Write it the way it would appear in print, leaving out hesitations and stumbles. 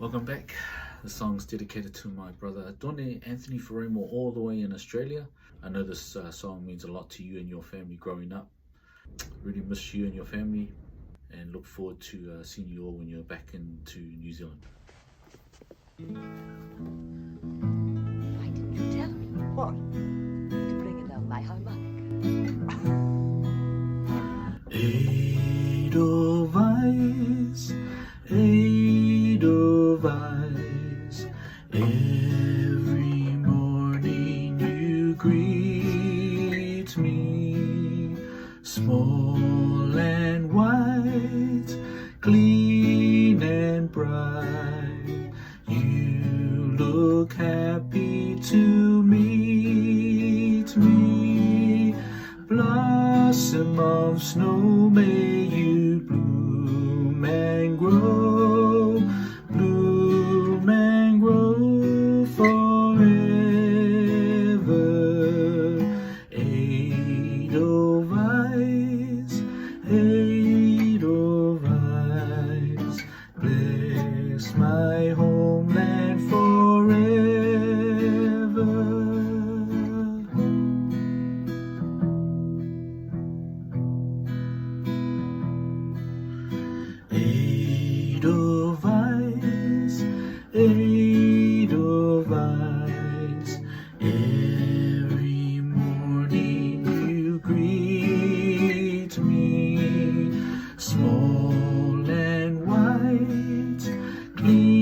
Welcome back. The song's dedicated to my brother Done Anthony Ferremo all the way in Australia. I know this song means a lot to you and your family growing up. Really miss you and your family and look forward to seeing you all when you're back into New Zealand. Why didn't you tell me? What? To bring along my harmonica. Edelweiss, Edelweiss, every morning you greet me, small and white, clean and bright, you look happy to meet me, blossom of snow, may you bloom and grow, bloom and grow forever. Edelweiss, Edelweiss, bless my homeland forever. Edelweiss, Edelweiss, every morning you greet me, small and white, clean